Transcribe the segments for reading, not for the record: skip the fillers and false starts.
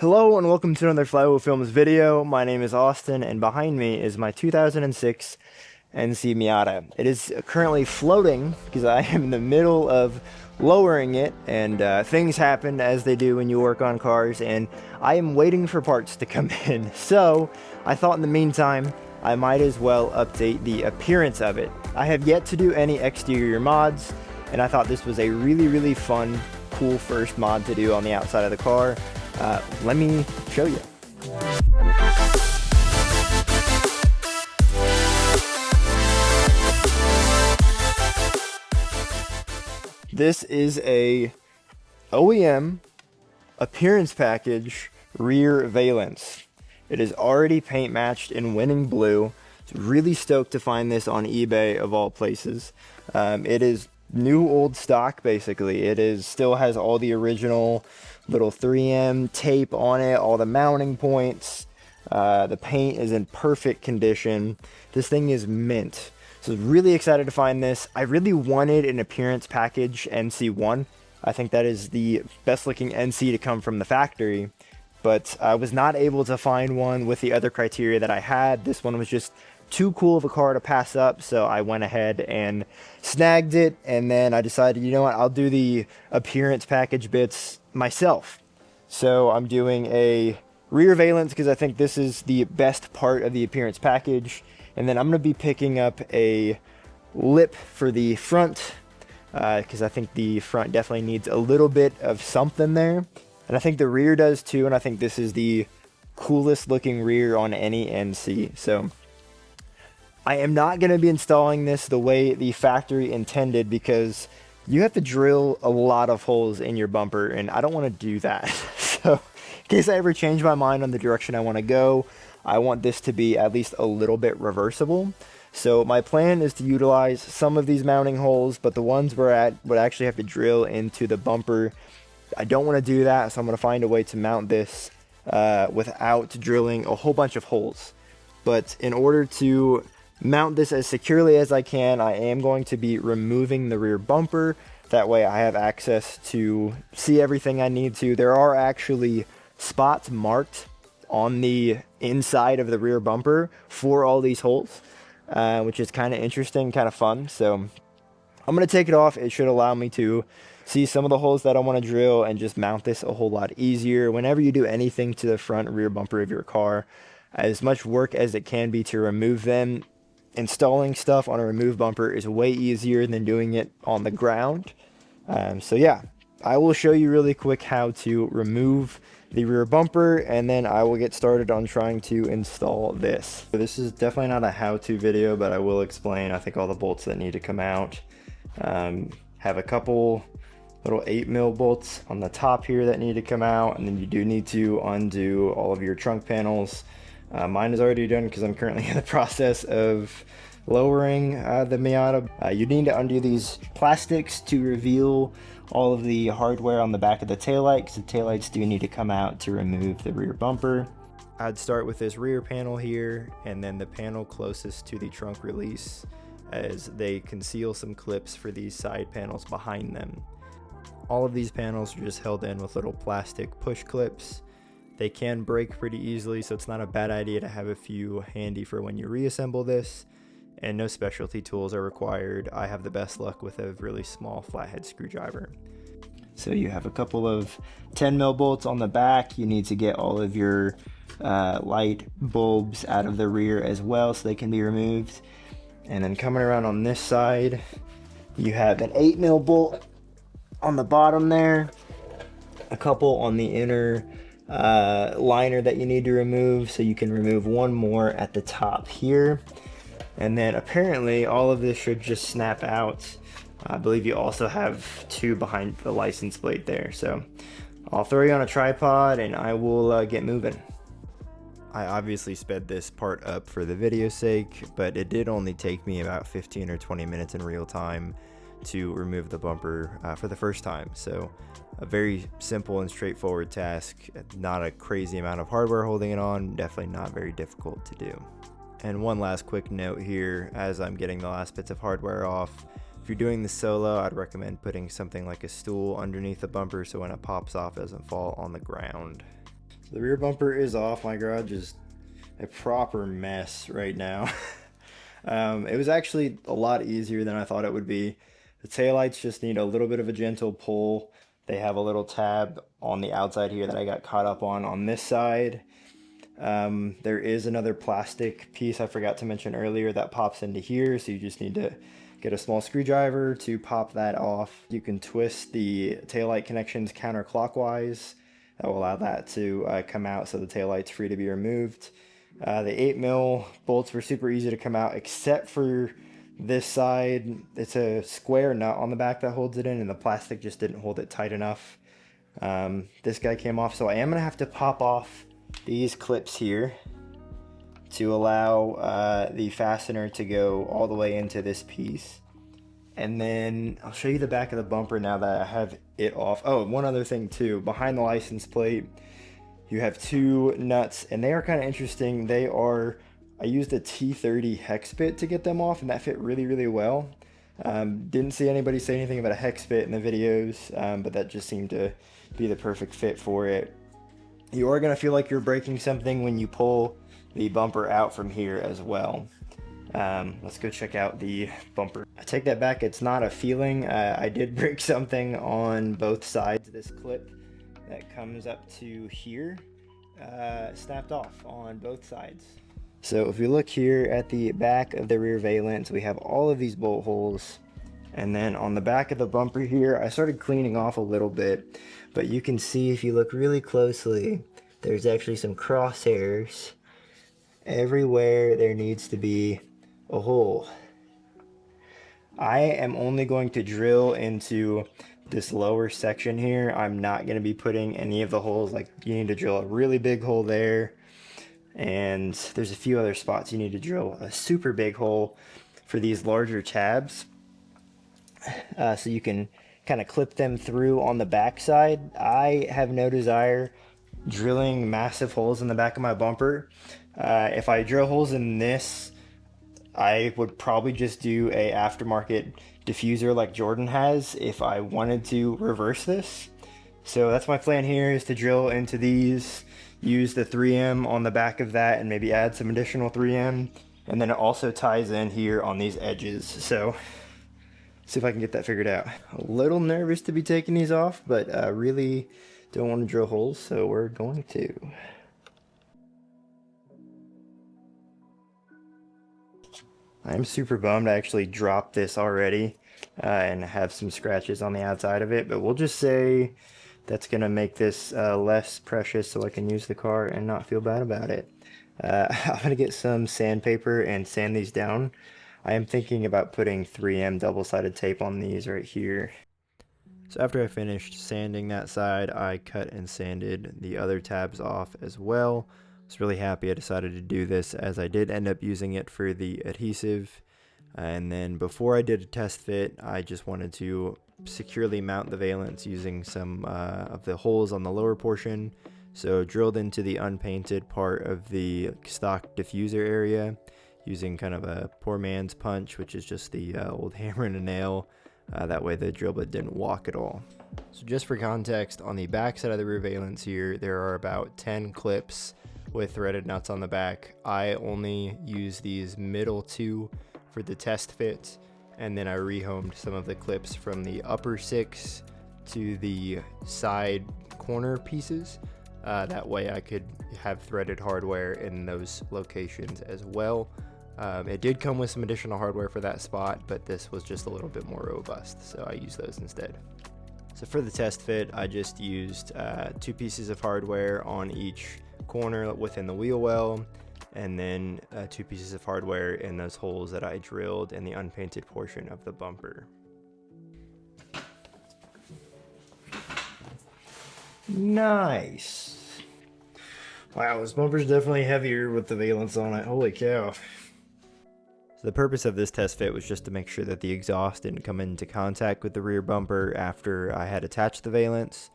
Hello and welcome to another Flywheel Films video. My name is Austin and behind me is my 2006 NC Miata. It is currently floating because I am in the middle of lowering it and things happen as they do when you work on cars, and I am waiting for parts to come in. So I thought in the meantime I might as well update the appearance of it. I have yet to do any exterior mods, and I thought this was a really fun, cool first mod to do on the outside of the car. Let me show you. This is a OEM appearance package rear valence. It is already paint matched in winning blue. It's really stoked to find this on eBay of all places. It is new old stock basically. Still has all the original little 3M tape on it, all the mounting points. The paint is in perfect condition. This thing is mint. So really excited to find this. I really wanted an appearance package NC1. I think that is the best looking NC to come from the factory, but I was not able to find one with the other criteria that I had. This one was just too cool of a car to pass up, so I went ahead and snagged it, and then I decided, you know what, I'll do the appearance package bits myself. So I'm doing a rear valence because I think this is the best part of the appearance package, and then I'm going to be picking up a lip for the front because I think the front definitely needs a little bit of something there, and I think the rear does too, and I think this is the coolest looking rear on any NC. So I am not going to be installing this the way the factory intended because you have to drill a lot of holes in your bumper, and I don't want to do that. So in case I ever change my mind on the direction I want to go, I want this to be at least a little bit reversible. So my plan is to utilize some of these mounting holes, but the ones we're at would actually have to drill into the bumper. I don't want to do that, so I'm going to find a way to mount this without drilling a whole bunch of holes. But in order to mount this as securely as I can, I am going to be removing the rear bumper. That way I have access to see everything I need to. There are actually spots marked on the inside of the rear bumper for all these holes, which is kind of interesting, kind of fun. So I'm going to take it off. It should allow me to see some of the holes that I want to drill and just mount this a whole lot easier. Whenever you do anything to the front rear bumper of your car, as much work as it can be to remove them, installing stuff on a remove bumper is way easier than doing it on the ground. So yeah, I will show you really quick how to remove the rear bumper, and then I will get started on trying to install this. So this is definitely not a how-to video, but I will explain, I think, all the bolts that need to come out. Have a couple little 8mm bolts on the top here that need to come out, and then you do need to undo all of your trunk panels. Mine is already done because I'm currently in the process of lowering the Miata. You need to undo these plastics to reveal all of the hardware on the back of the taillight, because the taillights do need to come out to remove the rear bumper. I'd start with this rear panel here, and then the panel closest to the trunk release, as they conceal some clips for these side panels behind them. All of these panels are just held in with little plastic push clips. They can break pretty easily, so it's not a bad idea to have a few handy for when you reassemble this, and no specialty tools are required. I have the best luck with a really small flathead screwdriver. So you have a couple of 10mm bolts on the back. You need to get all of your light bulbs out of the rear as well so they can be removed. And then coming around on this side, you have an 8mm bolt on the bottom there, a couple on the inner liner that you need to remove, so you can remove one more at the top here, and then apparently all of this should just snap out. I believe you also have two behind the license plate there, so I'll throw you on a tripod and I will get moving. I obviously sped this part up for the video's sake, but it did only take me about 15 or 20 minutes in real time to remove the bumper for the first time. So a very simple and straightforward task, not a crazy amount of hardware holding it on, definitely not very difficult to do. And one last quick note here, as I'm getting the last bits of hardware off, if you're doing this solo, I'd recommend putting something like a stool underneath the bumper so when it pops off it doesn't fall on the ground. So the rear bumper is off. My garage is a proper mess right now. It was actually a lot easier than I thought it would be. The taillights just need a little bit of a gentle pull. They have a little tab on the outside here that I got caught up on this side. There is another plastic piece I forgot to mention earlier that pops into here, so you just need to get a small screwdriver to pop that off. You can twist the taillight connections counterclockwise. That will allow that to come out so the taillight's free to be removed. The 8mm bolts were super easy to come out except for this side. It's a square nut on the back that holds it in, and the plastic just didn't hold it tight enough. This guy came off, so I am going to have to pop off these clips here to allow the fastener to go all the way into this piece. And then I'll show you the back of the bumper now that I have it off. Oh, one other thing too, behind the license plate, you have two nuts, and they are kind of interesting. I used a T30 hex bit to get them off, and that fit really, really well. Didn't see anybody say anything about a hex bit in the videos, but that just seemed to be the perfect fit for it. You are going to feel like you're breaking something when you pull the bumper out from here as well. Let's go check out the bumper. I take that back, it's not a feeling. I did break something on both sides of this clip that comes up to here. Snapped off on both sides. So if we look here at the back of the rear valence, we have all of these bolt holes. And then on the back of the bumper here, I started cleaning off a little bit, but you can see if you look really closely, there's actually some crosshairs. Everywhere there needs to be a hole. I am only going to drill into this lower section here. I'm not going to be putting any of the holes. Like, you need to drill a really big hole there, and there's a few other spots you need to drill a super big hole for these larger tabs, so you can kind of clip them through on the back side. I have no desire drilling massive holes in the back of my bumper. If I drill holes in this, I would probably just do a aftermarket diffuser like Jordan has if I wanted to reverse this. So that's my plan here, is to drill into these, use the 3M on the back of that, and maybe add some additional 3M. And then it also ties in here on these edges. So see if I can get that figured out. A little nervous to be taking these off, but I really don't want to drill holes, so we're going to. I'm super bummed I actually dropped this already and have some scratches on the outside of it, but we'll just say that's going to make this less precious so I can use the car and not feel bad about it. I'm going to get some sandpaper and sand these down. I am thinking about putting 3M double-sided tape on these right here. So after I finished sanding that side, I cut and sanded the other tabs off as well. I was really happy I decided to do this, as I did end up using it for the adhesive. And then before I did a test fit, I just wanted to securely mount the valence using some of the holes on the lower portion. So drilled into the unpainted part of the stock diffuser area using kind of a poor man's punch, which is just the old hammer and a nail. That way the drill bit didn't walk at all. So just for context, on the back side of the rear valence here, there are about 10 clips with threaded nuts on the back. I only use these middle two for the test fit, and then I rehomed some of the clips from the upper 6 to the side corner pieces. That way I could have threaded hardware in those locations as well. It did come with some additional hardware for that spot, but this was just a little bit more robust, so I used those instead. So for the test fit, I just used 2 pieces of hardware on each corner within the wheel well, and then 2 pieces of hardware in those holes that I drilled in the unpainted portion of the bumper. Nice. Wow, this bumper's definitely heavier with the valence on it. Holy cow. So the purpose of this test fit was just to make sure that the exhaust didn't come into contact with the rear bumper after I had attached the valence.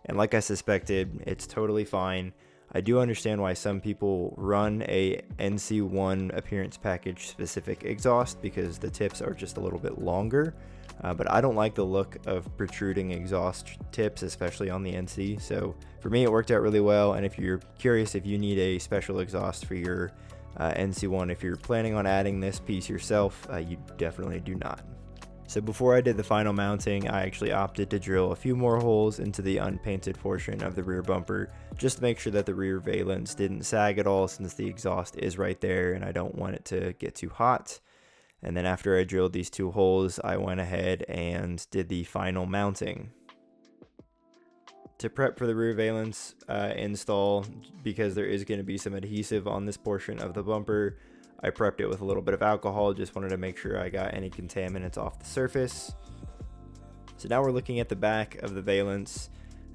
And like I suspected, it's totally fine. I do understand why some people run a NC1 appearance package specific exhaust, because the tips are just a little bit longer. But I don't like the look of protruding exhaust tips, especially on the NC. So for me, it worked out really well. And if you're curious if you need a special exhaust for your NC1, if you're planning on adding this piece yourself, you definitely do not. So before I did the final mounting, I actually opted to drill a few more holes into the unpainted portion of the rear bumper, just to make sure that the rear valence didn't sag at all, since the exhaust is right there and I don't want it to get too hot. And then after I drilled these 2 holes, I went ahead and did the final mounting. To prep for the rear valence install, because there is going to be some adhesive on this portion of the bumper, I prepped it with a little bit of alcohol. Just wanted to make sure I got any contaminants off the surface. So now we're looking at the back of the valence.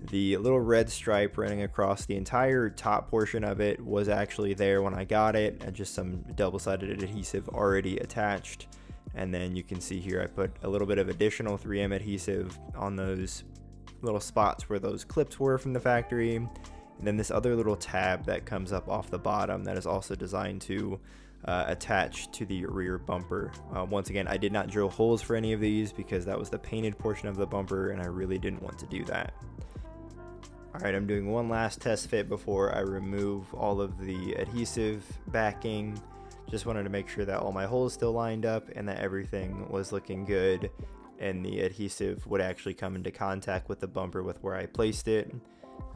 The little red stripe running across the entire top portion of it was actually there when I got it, and just some double-sided adhesive already attached. And then you can see here I put a little bit of additional 3M adhesive on those little spots where those clips were from the factory. And then this other little tab that comes up off the bottom that is also designed to attach to the rear bumper. Once again, I did not drill holes for any of these because that was the painted portion of the bumper and I really didn't want to do that. Alright, I'm doing one last test fit before I remove all of the adhesive backing. Just wanted to make sure that all my holes still lined up and that everything was looking good and the adhesive would actually come into contact with the bumper with where I placed it.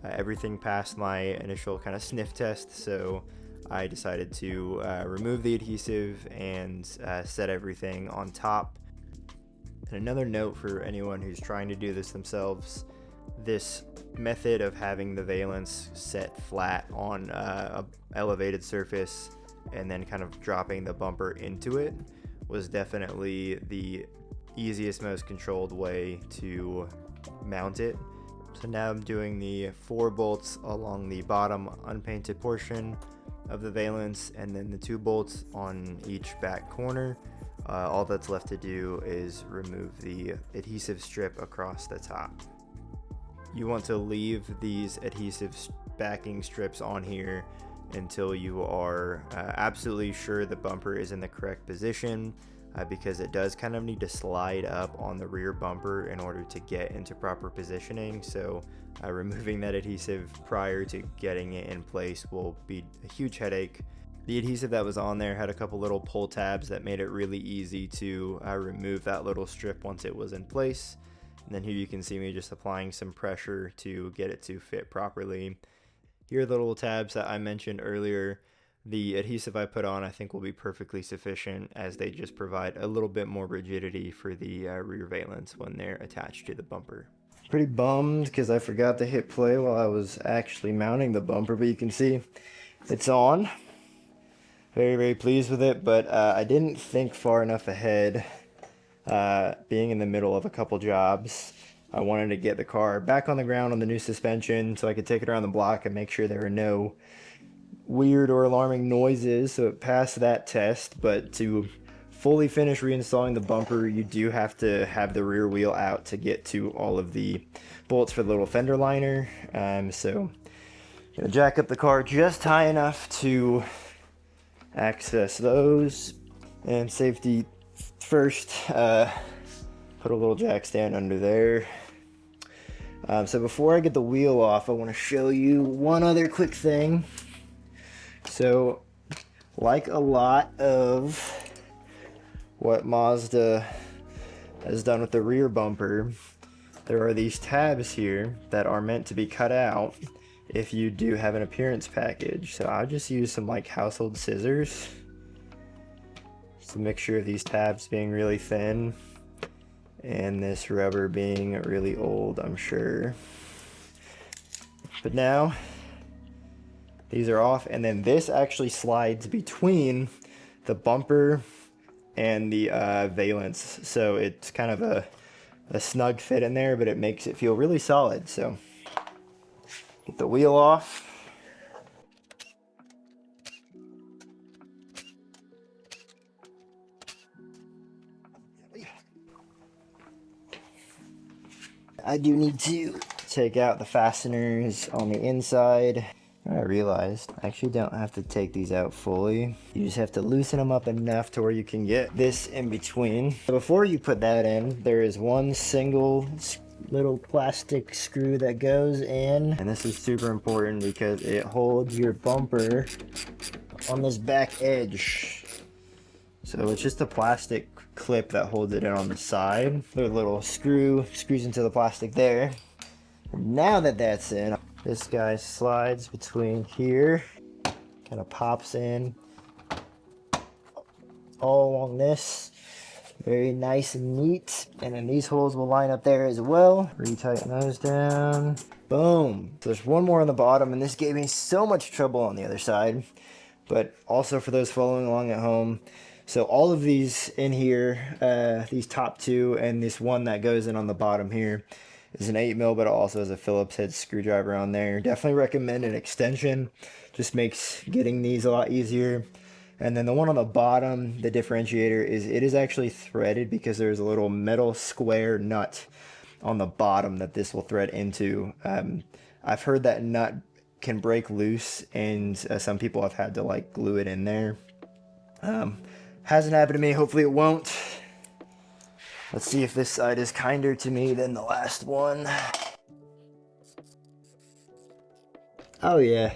Everything passed my initial kind of sniff test, so I decided to remove the adhesive and set everything on top. And another note for anyone who's trying to do this themselves, this method of having the valence set flat on a elevated surface and then kind of dropping the bumper into it was definitely the easiest, most controlled way to mount it. So now I'm doing the 4 bolts along the bottom unpainted portion of the valence and then the 2 bolts on each back corner. All that's left to do is remove the adhesive strip across the top. You want to leave these adhesive backing strips on here until you are absolutely sure the bumper is in the correct position, because it does kind of need to slide up on the rear bumper in order to get into proper positioning. So removing that adhesive prior to getting it in place will be a huge headache. The adhesive that was on there had a couple little pull tabs that made it really easy to remove that little strip once it was in place. And then here you can see me just applying some pressure to get it to fit properly. Here are the little tabs that I mentioned earlier. The adhesive I put on I think will be perfectly sufficient, as they just provide a little bit more rigidity for the rear valence when they're attached to the bumper. Pretty bummed because I forgot to hit play while I was actually mounting the bumper, but you can see it's on. Very, very pleased with it, but I didn't think far enough ahead. Being in the middle of a couple jobs, I wanted to get the car back on the ground on the new suspension so I could take it around the block and make sure there were no weird or alarming noises. So it passed that test, but to fully finish reinstalling the bumper, you do have to have the rear wheel out to get to all of the bolts for the little fender liner. So I'm gonna jack up the car just high enough to access those, and safety first, put a little jack stand under there. So before I get the wheel off, I want to show you one other quick thing. So like a lot of what Mazda has done with the rear bumper, there are these tabs here that are meant to be cut out if you do have an appearance package. So I'll just use some like household scissors. It's a mixture of these tabs being really thin and this rubber being really old, I'm sure. But now these are off, and then this actually slides between the bumper and the valence, so it's kind of a snug fit in there, but it makes it feel really solid. So get the wheel off. I do need to take out the fasteners on the inside. I realized I actually don't have to take these out fully. You just have to loosen them up enough to where you can get this in between. Before you put that in, there is one single little plastic screw that goes in. And this is super important because it holds your bumper on this back edge. So it's just a plastic clip that holds it in on the side. There's a little screws into the plastic there. And now that that's in, this guy slides between here, kind of pops in all along this. Very nice and neat. And then these holes will line up there as well. Retighten those down. Boom. So there's one more on the bottom, and this gave me so much trouble on the other side. But also for those following along at home. So all of these in here, these top two and this one that goes in on the bottom here, is an 8mm, but it also has a Phillips head screwdriver on there. Definitely recommend an extension. Just makes getting these a lot easier. And then the one on the bottom, the differentiator, is it is actually threaded because there's a little metal square nut on the bottom that this will thread into. I've heard that nut can break loose, and some people have had to like glue it in there. Hasn't happened to me. Hopefully it won't. Let's see if this side is kinder to me than the last one. Oh yeah.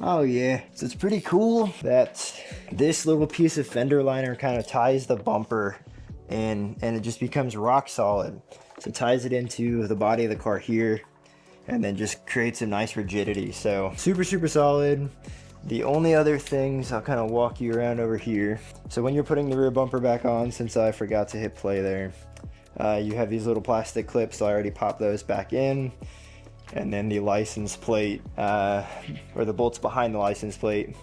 Oh yeah. So it's pretty cool that this little piece of fender liner kind of ties the bumper and it just becomes rock solid. So it ties it into the body of the car here and then just creates a nice rigidity. So super, super solid. The only other things, I'll kind of walk you around over here. So when you're putting the rear bumper back on, since I forgot to hit play there, you have these little plastic clips, so I already popped those back in. And then the license plate, or the bolts behind the license plate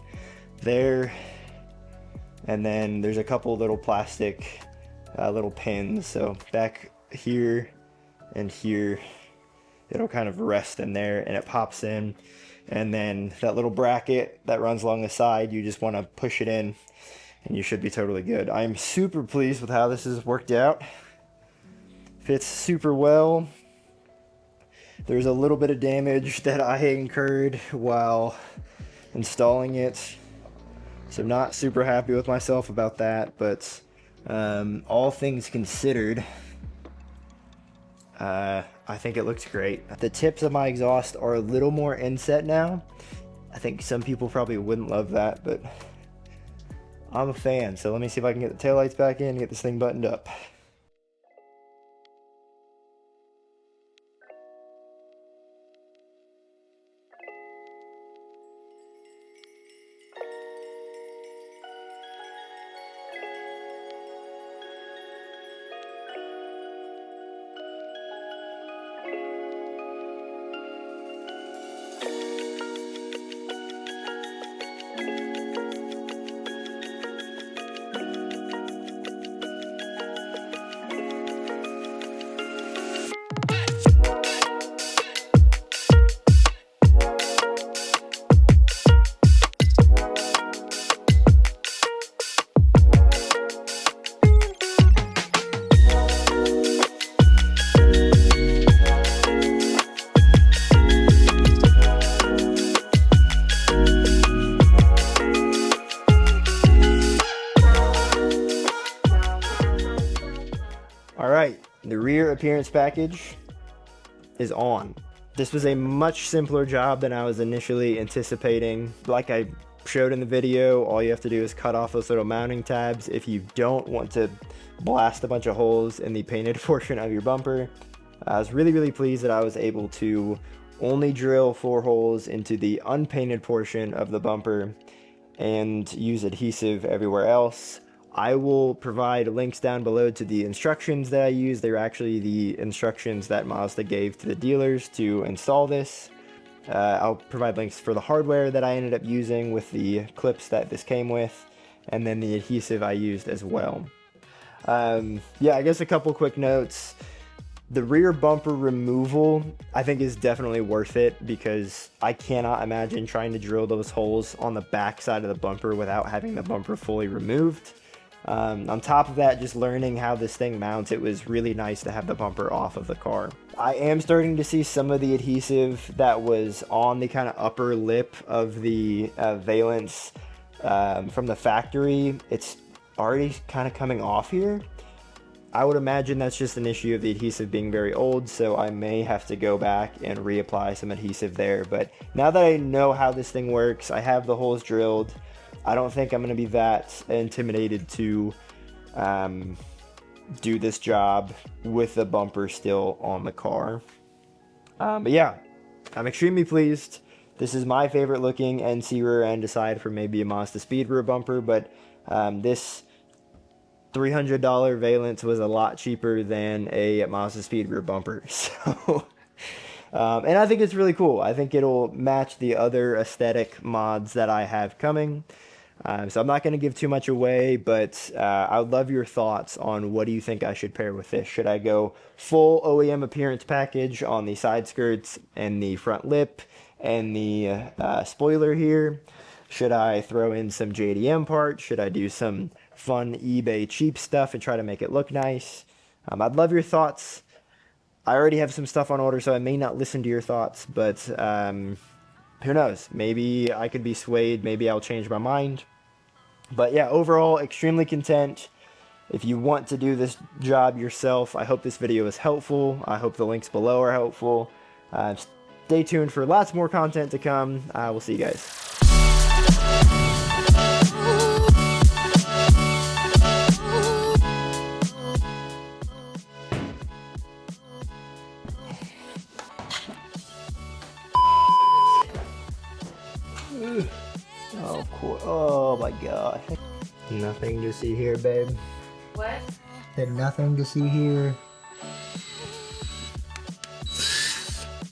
there. And then there's a couple little plastic little pins. So back here and here, it'll kind of rest in there and it pops in. And then that little bracket that runs along the side, you just want to push it in and you should be totally good. I'm super pleased with how this has worked out. Fits super well. There's a little bit of damage that I incurred while installing it. So not super happy with myself about that, but all things considered, I think it looks great. The tips of my exhaust are a little more inset now. I think some people probably wouldn't love that, but I'm a fan. So let me see if I can get the taillights back in and get this thing buttoned up. All right, the rear appearance package is on. This was a much simpler job than I was initially anticipating. Like I showed in the video, all you have to do is cut off those little mounting tabs if you don't want to blast a bunch of holes in the painted portion of your bumper. I was really, really pleased that I was able to only drill 4 holes into the unpainted portion of the bumper and use adhesive everywhere else. I will provide links down below to the instructions that I use. They're actually the instructions that Mazda gave to the dealers to install this. I'll provide links for the hardware that I ended up using with the clips that this came with, and then the adhesive I used as well. Yeah, I guess a couple quick notes. The rear bumper removal, I think, is definitely worth it because I cannot imagine trying to drill those holes on the back side of the bumper without having the bumper fully removed. On top of that, just learning how this thing mounts, it was really nice to have the bumper off of the car. I am starting to see some of the adhesive that was on the kind of upper lip of the valence from the factory. It's already kind of coming off here. I would imagine that's just an issue of the adhesive being very old, so I may have to go back and reapply some adhesive there. But now that I know how this thing works, I have the holes drilled, I don't think I'm going to be that intimidated to do this job with the bumper still on the car. But yeah, I'm extremely pleased. This is my favorite looking NC rear end aside from maybe a Mazda Speed rear bumper, but this $300 valence was a lot cheaper than a Mazda Speed rear bumper. So, and I think it's really cool. I think it'll match the other aesthetic mods that I have coming. So I'm not going to give too much away, but I would love your thoughts on what do you think I should pair with this. Should I go full OEM appearance package on the side skirts and the front lip and the spoiler here? Should I throw in some JDM parts? Should I do some fun eBay cheap stuff and try to make it look nice? I'd love your thoughts. I already have some stuff on order, so I may not listen to your thoughts, but who knows? Maybe I could be swayed. Maybe I'll change my mind. But yeah, overall, extremely content. If you want to do this job yourself, I hope this video is helpful. I hope the links below are helpful. Stay tuned for lots more content to come. We'll see you guys. Oh, cool. Oh my gosh. Nothing to see here, babe. What? Said nothing to see here.